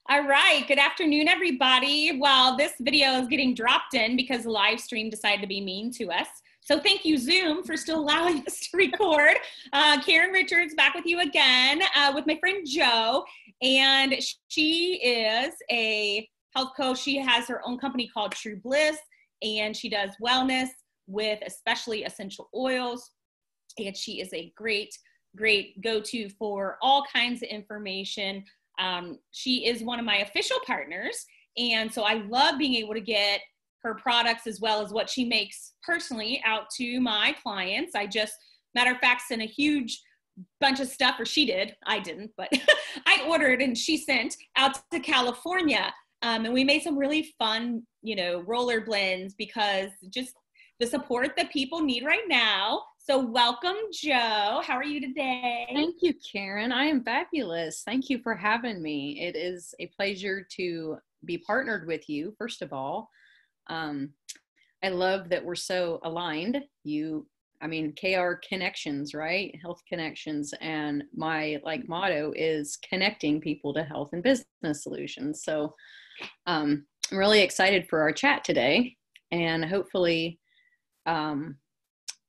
All right. Good afternoon, everybody. Well, this video is getting dropped in because the live stream decided to be mean to us. So thank you, Zoom, for still allowing us to record. Karen Richards back with you again with my friend Joe. And she is a health coach. She has her own company called TruBliss, and she does wellness with especially essential oils. And she is a great go-to for all kinds of information. She is one of my official partners, and so I love being able to get her products as well as what she makes personally out to my clients. I just, matter of fact, sent a huge bunch of stuff, or she did, I didn't, but I ordered and she sent out to California. And we made some really fun, roller blends because just the support that people need right now. So welcome, Joe. How are you today? Thank you, Karen. I am fabulous. Thank you for having me. It is a pleasure to be partnered with you, first of all. I love that we're so aligned. KR connections, right? Health connections. And my motto is connecting people to health and business solutions. So I'm really excited for our chat today, and hopefully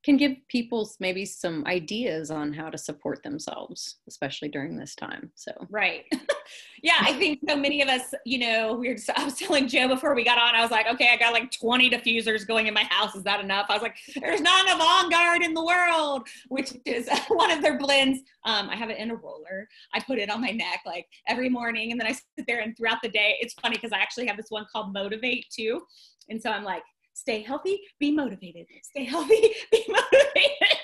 can give people maybe some ideas on how to support themselves, especially during this time. So right. Yeah, I think so many of us, I was telling Joe before we got on, I was like, okay, I got like 20 diffusers going in my house. Is that enough? I was like, there's not enough On Guard in the world, which is one of their blends. I have it in a roller. I put it on my neck like every morning, and then I sit there, and throughout the day, it's funny because I actually have this one called Motivate too. And so I'm like, stay healthy, be motivated. Stay healthy, be motivated.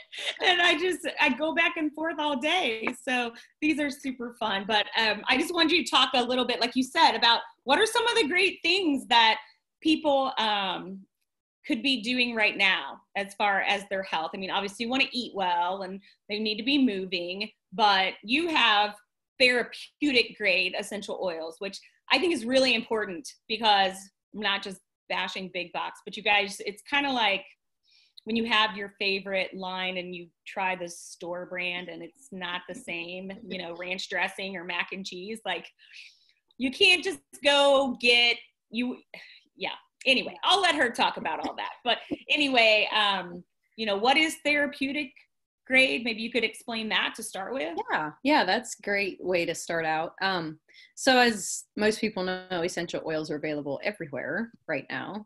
And I go back and forth all day. So these are super fun. But I just wanted you to talk a little bit, like you said, about what are some of the great things that people could be doing right now as far as their health. I mean, obviously you want to eat well and they need to be moving, but you have therapeutic grade essential oils, which I think is really important because I'm not just bashing big box, but you guys, it's kind of like when you have your favorite line and you try the store brand and it's not the same, ranch dressing or mac and cheese, like you can't just go get anyway, I'll let her talk about all that. But anyway, what is therapeutic grade? Maybe you could explain that to start with. Yeah, that's a great way to start out. So as most people know, essential oils are available everywhere right now.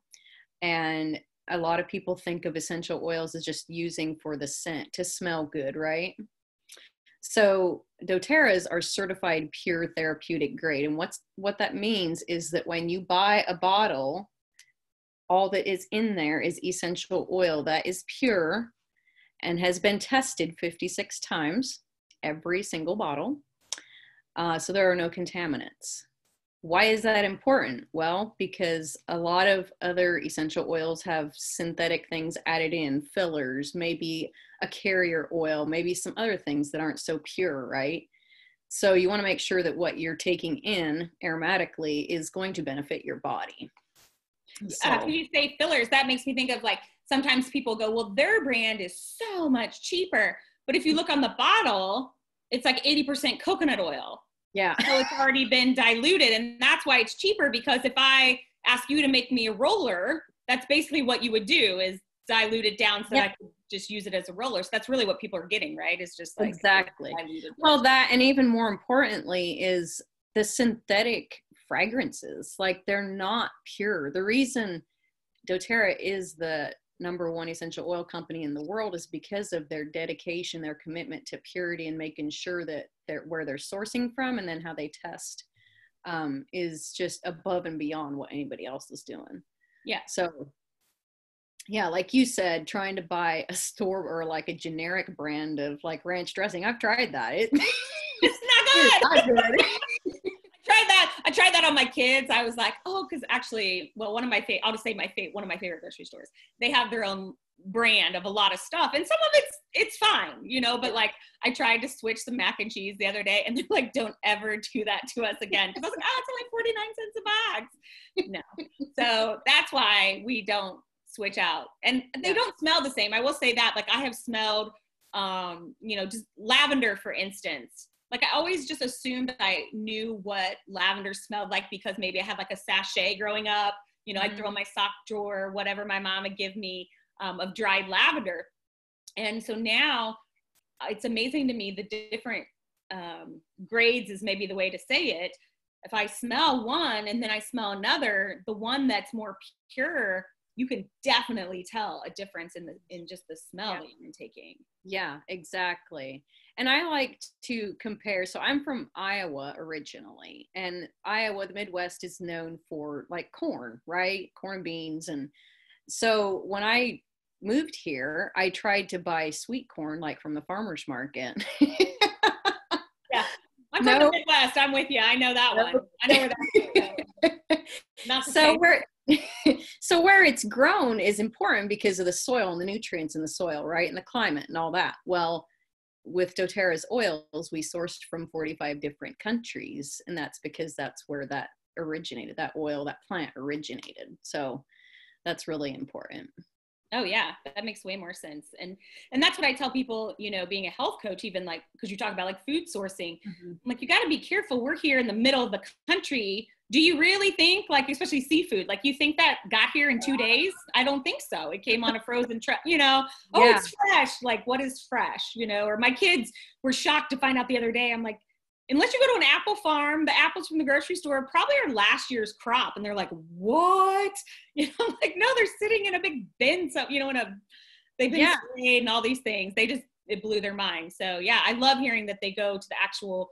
And a lot of people think of essential oils as just using for the scent to smell good, right? So doTERRAs are certified pure therapeutic grade. And what that means is that when you buy a bottle, all that is in there is essential oil that is pure and has been tested 56 times, every single bottle. So there are no contaminants. Why is that important? Well, because a lot of other essential oils have synthetic things added in, fillers, maybe a carrier oil, maybe some other things that aren't so pure, right? So you want to make sure that what you're taking in aromatically is going to benefit your body. Can you say fillers? That makes me think of sometimes people go, well, their brand is so much cheaper. But if you look on the bottle, it's like 80% coconut oil. Yeah. So it's already been diluted. And that's why it's cheaper, because if I ask you to make me a roller, that's basically what you would do, is dilute it down so that I could just use it as a roller. So that's really what people are getting, right? It's just like exactly. Well, that, and even more importantly, is the synthetic fragrances. They're not pure. The reason doTERRA is the #1 essential oil company in the world is because of their dedication, their commitment to purity, and making sure that where they're sourcing from and then how they test is just above and beyond what anybody else is doing. Yeah. So yeah, like you said, trying to buy a store or a generic brand of ranch dressing, I've tried that. It's not good. It's not good. I tried that on my kids. I was like, because actually, well, one of my favorite grocery stores, they have their own brand of a lot of stuff, and some of it's fine, but I tried to switch some mac and cheese the other day, and they're like, don't ever do that to us again, because I was like, it's only 49 cents a bag. No. So that's why we don't switch out, and they don't smell the same. I will say that, I have smelled just lavender, for instance, like I always just assumed I knew what lavender smelled like because maybe I had like a sachet growing up, you know, I'd throw in my sock drawer, whatever my mom would give me of dried lavender. And so now it's amazing to me the different grades is maybe the way to say it. If I smell one and then I smell another, the one that's more pure, you can definitely tell a difference in just the smell that you're taking. Yeah, exactly. And I like to compare. So I'm from Iowa originally, and Iowa, the Midwest, is known for like corn, right? Corn, beans. And so when I moved here, I tried to buy sweet corn, like from the farmer's market. Yeah. I'm from the Midwest. I'm with you. I know that one. I know where that's not the so same. So where it's grown is important because of the soil and the nutrients in the soil, right? And the climate and all that. Well, with doTERRA's oils, we sourced from 45 different countries. And that's because that's where that originated, that oil, that plant originated. So that's really important. Oh yeah, that makes way more sense. And that's what I tell people, you know, being a health coach, even like, because you talk about like food sourcing, I'm like, you got to be careful. We're here in the middle of the country. Do you really think, like, especially seafood, like you think that got here in 2 days? I don't think so. It came on a frozen truck, you know, it's fresh. Like, what is fresh, you know? Or my kids were shocked to find out the other day. I'm like, unless you go to an apple farm, the apples from the grocery store probably are last year's crop. And they're like, what? You know, I'm like, no, they're sitting in a big bin. So, you know, they've been sprayed and all these things. It blew their mind. So yeah, I love hearing that they go to the actual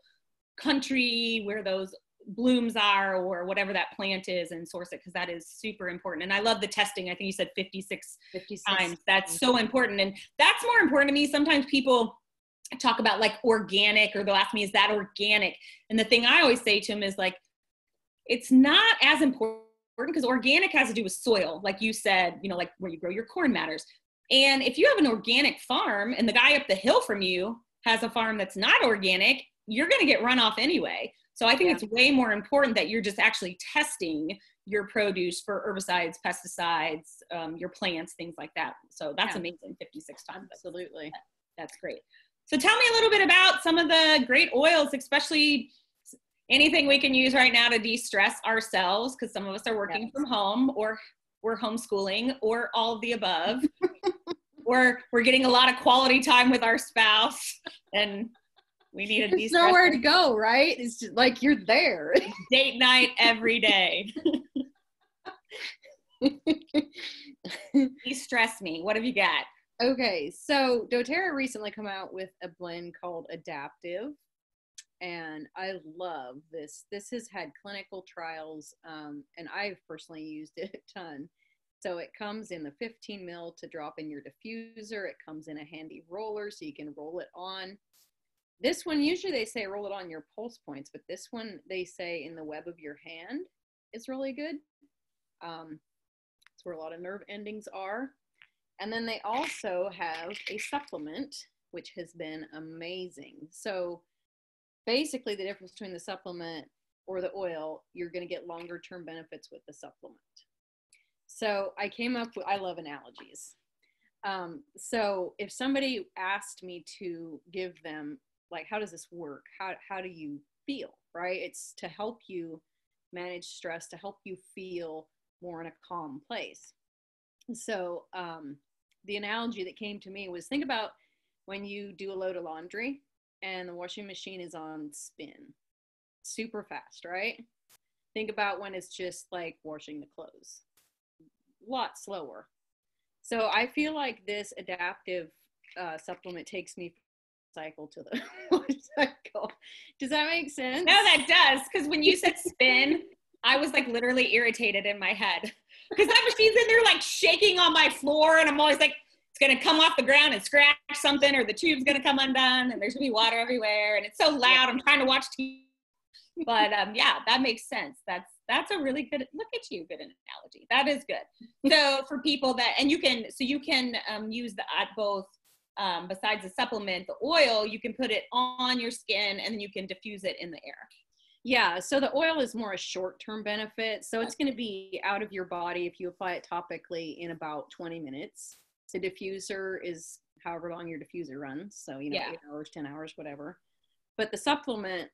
country where those blooms are or whatever that plant is and source it, because that is super important. And I love the testing. I think you said 56 times. That's so important. And that's more important to me. Sometimes people talk about like organic, or they'll ask me, is that organic? And the thing I always say to them is like, it's not as important, because organic has to do with soil. Like you said, you know, like where you grow your corn matters. And if you have an organic farm and the guy up the hill from you has a farm that's not organic, you're going to get runoff anyway. So I think it's way more important that you're just actually testing your produce for herbicides, pesticides, your plants, things like that. So that's amazing. 56 times. Absolutely. That's great. So tell me a little bit about some of the great oils, especially anything we can use right now to de-stress ourselves, because some of us are working from home, or we're homeschooling, or all of the above, or we're getting a lot of quality time with our spouse, and we need a de-stress. There's nowhere to go, right? It's just like you're there. Date night every day. De-stress me. What have you got? Okay, so doTERRA recently come out with a blend called Adaptive, and I love this. This has had clinical trials, and I've personally used it a ton. So it comes in the 15 mil to drop in your diffuser. It comes in a handy roller so you can roll it on. This one, usually they say roll it on your pulse points, but this one they say in the web of your hand is really good. It's where a lot of nerve endings are. And then they also have a supplement, which has been amazing. So basically the difference between the supplement or the oil, you're going to get longer term benefits with the supplement. So I came up with, I love analogies. So if somebody asked me to give them, like, how does this work? How do you feel, right? It's to help you manage stress, to help you feel more in a calm place. So the analogy that came to me was, think about when you do a load of laundry and the washing machine is on spin, super fast, right? Think about when it's just like washing the clothes, a lot slower. So I feel like this adaptive supplement takes me cycle to the cycle. Does that make sense? No, that does. Because when you said spin, I was like literally irritated in my head, because that machine's in there like shaking on my floor, and I'm always like, it's going to come off the ground and scratch something, or the tube's going to come undone, and there's going to be water everywhere, and it's so loud. I'm trying to watch TV. But yeah, that makes sense. That's a really good, look at you, good analogy. That is good. So for people that, and you can use the both, besides the supplement, the oil, you can put it on your skin and then you can diffuse it in the air. Yeah, so the oil is more a short-term benefit. So it's going to be out of your body if you apply it topically in about 20 minutes. The diffuser is however long your diffuser runs. So, 8 hours, 10 hours, whatever. but the supplement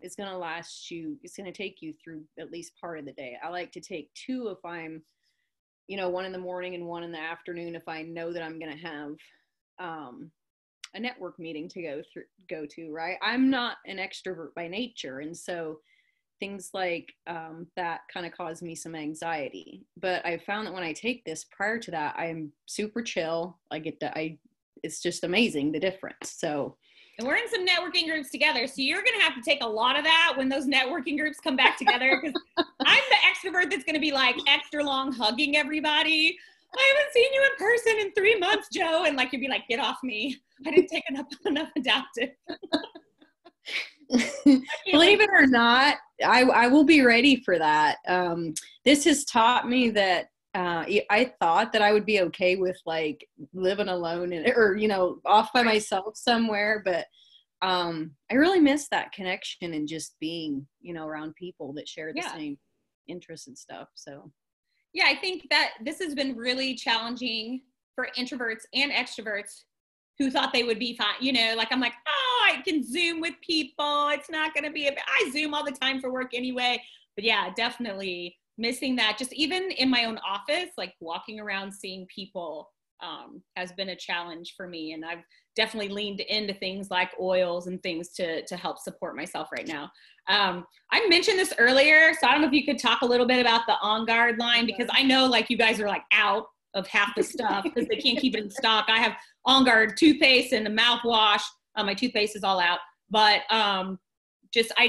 is going to last you, it's going to take you through at least part of the day. I like to take 2 if I'm, one in the morning and 1 in the afternoon if I know that I'm going to have a network meeting to go to, right? I'm not an extrovert by nature. And so things like that kind of cause me some anxiety. But I found that when I take this prior to that, I'm super chill. It's just amazing, the difference. So. And we're in some networking groups together. So you're going to have to take a lot of that when those networking groups come back together. Because I'm the extrovert that's going to be like extra long hugging everybody. I haven't seen you in person in 3 months, Joe. And like, you'd be like, get off me. I didn't take enough adaptive. Believe it or not, I will be ready for that. This has taught me that I thought that I would be okay with like living alone or off by myself somewhere, but I really miss that connection and just being around people that share the same interests and stuff. So yeah, I think that this has been really challenging for introverts and extroverts who thought they would be fine. Like I'm like, oh, I can Zoom with people. It's not going to be I Zoom all the time for work anyway. But yeah, definitely missing that. Just even in my own office, like walking around, seeing people has been a challenge for me. And I've definitely leaned into things like oils and things to help support myself right now. I mentioned this earlier, so I don't know if you could talk a little bit about the On Guard line, because I know like you guys are like out of half the stuff because they can't keep it in stock. I have On Guard toothpaste and the mouthwash. My toothpaste is all out, but I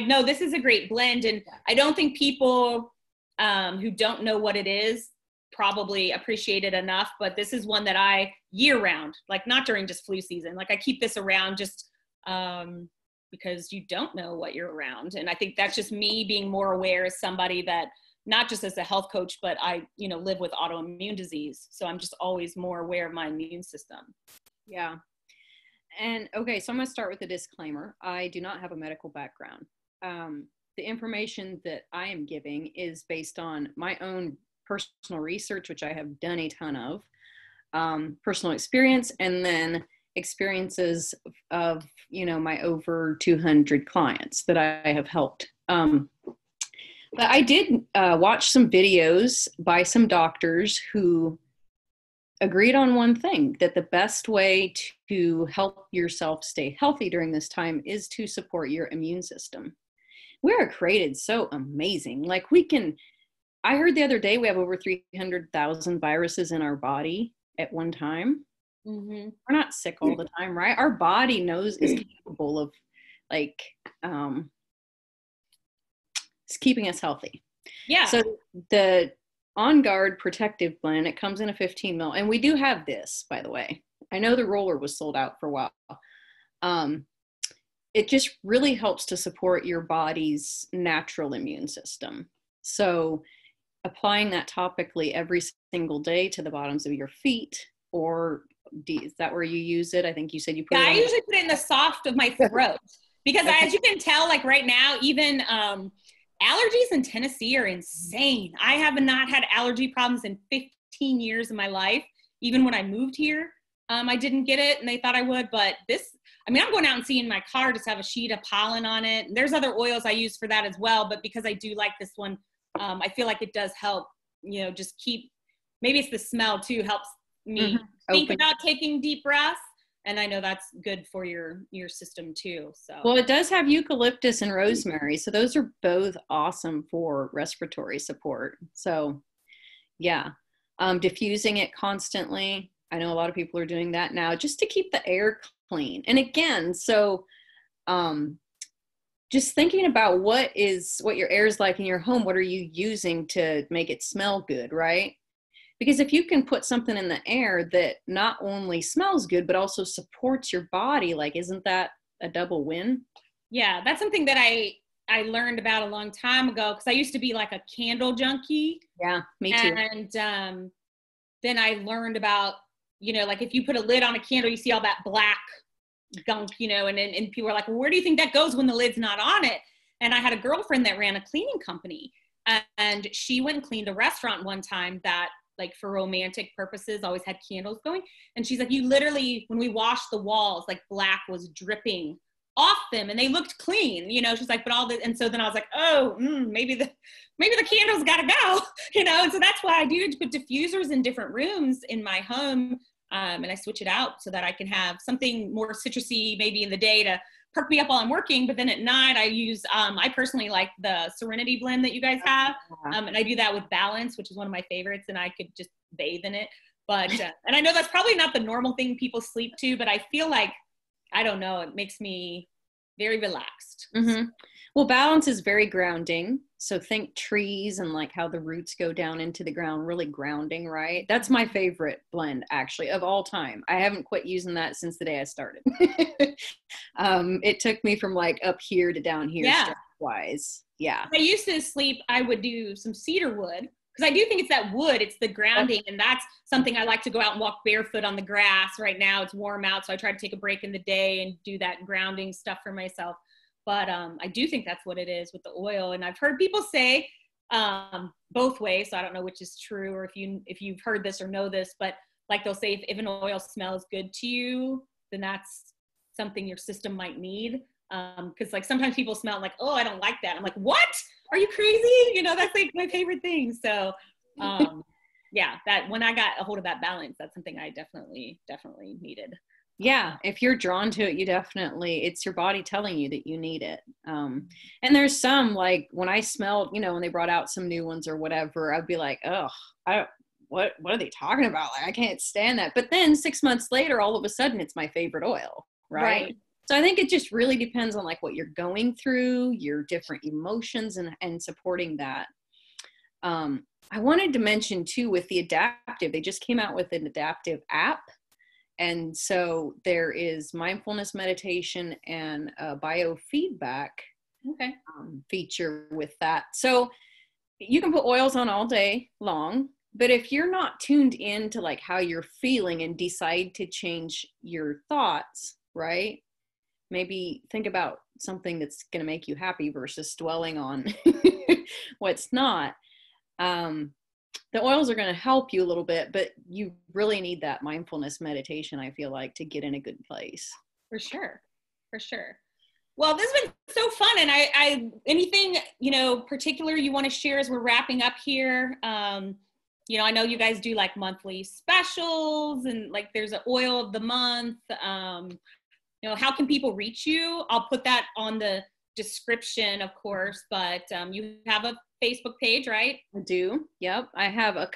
know this is a great blend, and I don't think people who don't know what it is probably appreciate it enough, but this is one that I year round, like not during just flu season. Like I keep this around just because you don't know what you're around. And I think that's just me being more aware as somebody that, not just as a health coach, but I, live with autoimmune disease. So I'm just always more aware of my immune system. Yeah. And okay, so I'm going to start with a disclaimer. I do not have a medical background. The information that I am giving is based on my own personal research, which I have done a ton of, personal experience, and then experiences of, my over 200 clients that I have helped. But I did watch some videos by some doctors who agreed on one thing, that the best way to help yourself stay healthy during this time is to support your immune system. We are created so amazing. Like I heard the other day, we have over 300,000 viruses in our body at one time. Mm-hmm. We're not sick all the time, right? Our body is capable of it's keeping us healthy. Yeah. So the On Guard Protective Blend, it comes in a 15 ml. And we do have this, by the way. I know the roller was sold out for a while. It just really helps to support your body's natural immune system. So applying that topically every single day to the bottoms of your feet, or is that where you use it? I think you said you put it on. I usually put it in the soft of my throat because as you can tell, like right now, even allergies in Tennessee are insane. I have not had allergy problems in 15 years of my life. Even when I moved here, I didn't get it and they thought I would, but I'm going out and seeing my car just have a sheet of pollen on it. And there's other oils I use for that as well. But because I do like this one, I feel like it does help, just maybe it's the smell too, helps me think about taking deep breaths. And I know that's good for your system too. So, well, it does have eucalyptus and rosemary. So those are both awesome for respiratory support. So yeah, diffusing it constantly. I know a lot of people are doing that now just to keep the air clean. And again, so just thinking about what your air is like in your home. What are you using to make it smell good, right? Because if you can put something in the air that not only smells good, but also supports your body, like, isn't that a double win? Yeah, that's something that I learned about a long time ago, because I used to be like a candle junkie. Yeah, me too. And then I learned about, like if you put a lid on a candle, you see all that black gunk, and people are like, well, where do you think that goes when the lid's not on it? And I had a girlfriend that ran a cleaning company, and she went and cleaned a restaurant one time that, like, for romantic purposes, always had candles going. And she's like, you literally, when we washed the walls, like black was dripping off them and they looked clean, you know. She's like, but all the, and so then I was like, oh, maybe the candles gotta go, you know. And so that's why I do put diffusers in different rooms in my home, and I switch it out so that I can have something more citrusy maybe in the day to perk me up while I'm working, but then at night I use, I personally like the Serenity blend that you guys have, and I do that with Balance, which is one of my favorites, and I could just bathe in it. But, and I know that's probably not the normal thing people sleep to, but I feel like, I don't know, it makes me very relaxed. Mm-hmm. Well, Balance is very grounding. So think trees and like how the roots go down into the ground, really grounding, right? That's my favorite blend actually of all time. I haven't quit using that since the day I started. It took me from like up here to down here wise. Yeah. I used to sleep, I would do some cedar wood because I do think it's that wood, it's the grounding. And that's something I like to go out and walk barefoot on the grass. Right now it's warm out. So I try to take a break in the day and do that grounding stuff for myself. But I do think that's what it is with the oil. And I've heard people say both ways. So I don't know which is true or if you've heard this or know this, but like they'll say if an oil smells good to you, then that's something your system might need. Because like sometimes people smell like, oh, I don't like that. I'm like, what? Are you crazy? You know, that's like my favorite thing. So yeah, that when I got a hold of that Balance, that's something I definitely needed. Yeah, if you're drawn to it, it's your body telling you that you need it. And there's some, like when I smelled, you know, when they brought out some new ones or whatever, I'd be like, oh, what are they talking about? Like, I can't stand that. But then 6 months later, all of a sudden it's my favorite oil, right? So I think it just really depends on like what you're going through, your different emotions and supporting that. I wanted to mention too, with the Adaptive, they just came out with an Adaptive app. And so there is mindfulness meditation and a biofeedback feature with that. So you can put oils on all day long, but if you're not tuned in to like how you're feeling and decide to change your thoughts, right? Maybe think about something that's going to make you happy versus dwelling on what's not. The oils are going to help you a little bit, but you really need that mindfulness meditation, I feel like, to get in a good place. For sure. Well, this has been so fun. And I anything, you know, particular you want to share as we're wrapping up here? You know, I know you guys do like monthly specials and like there's an oil of the month. You know, how can people reach you? I'll put that on the description, of course, but you have a Facebook page, right? I do. Yep. I have a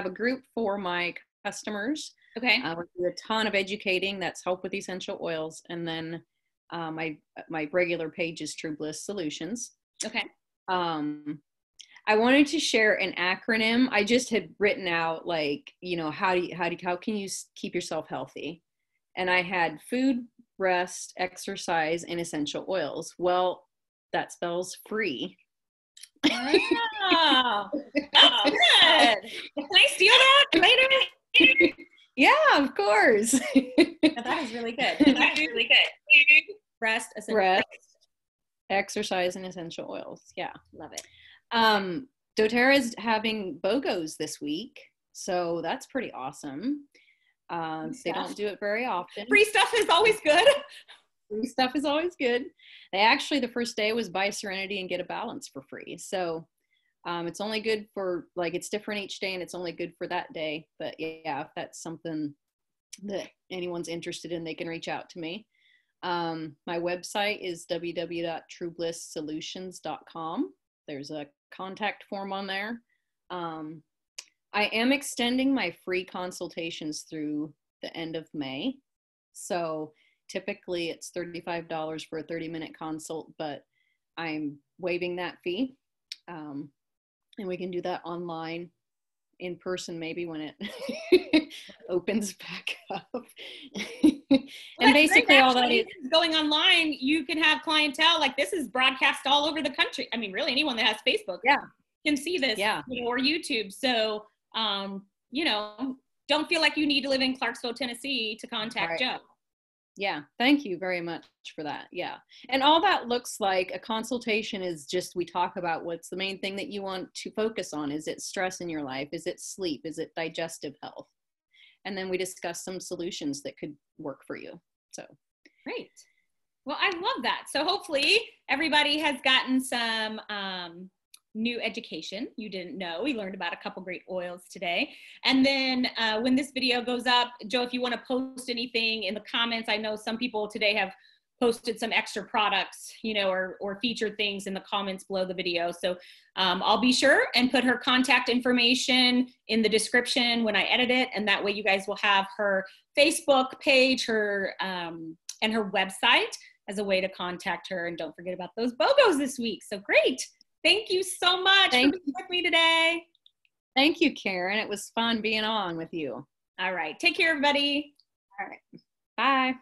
group for my customers. Okay. We do a ton of educating. That's Help with Essential Oils. And then my regular page is TruBliss Solutions. Okay. I wanted to share an acronym. I just had written out like, you know, how can you keep yourself healthy? And I had food, rest, exercise, and essential oils. Well, that spells free. Oh, that's good. Can I steal that later? Yeah, of course. That is really good. Rest, exercise, and essential oils. Yeah. Love it. doTERRA's having BOGOs this week, so that's pretty awesome. They don't do it very often. Free stuff is always good. Free stuff is always good. They actually, the first day was buy Serenity and get a Balance for free. So it's only good for, like, it's different each day and it's only good for that day. But yeah, if that's something that anyone's interested in, they can reach out to me. My website is www.trueblisssolutions.com. There's a contact form on there. I am extending my free consultations through the end of May. So typically it's $35 for a 30-minute consult, but I'm waiving that fee. And we can do that online, in person, maybe when it opens back up. And basically all that is going online, you can have clientele. Like, this is broadcast all over the country. I mean, really anyone that has Facebook can see this, or YouTube. So, don't feel like you need to live in Clarksville, Tennessee to contact Joe. Yeah. Thank you very much for that. Yeah. And all that looks like a consultation is just, we talk about what's the main thing that you want to focus on. Is it stress in your life? Is it sleep? Is it digestive health? And then we discuss some solutions that could work for you. So great. Well, I love that. So hopefully everybody has gotten some new education you didn't know. We learned about a couple great oils today. And then when this video goes up, Joe, if you want to post anything in the comments, I know some people today have posted some extra products, you know, or featured things in the comments below the video. So I'll be sure and put her contact information in the description when I edit it. And that way you guys will have her Facebook page, her and her website as a way to contact her. And don't forget about those BOGOs this week. So great. Thank you so much for being with me today. Thank you, Karen. It was fun being on with you. All right. Take care, everybody. All right. Bye.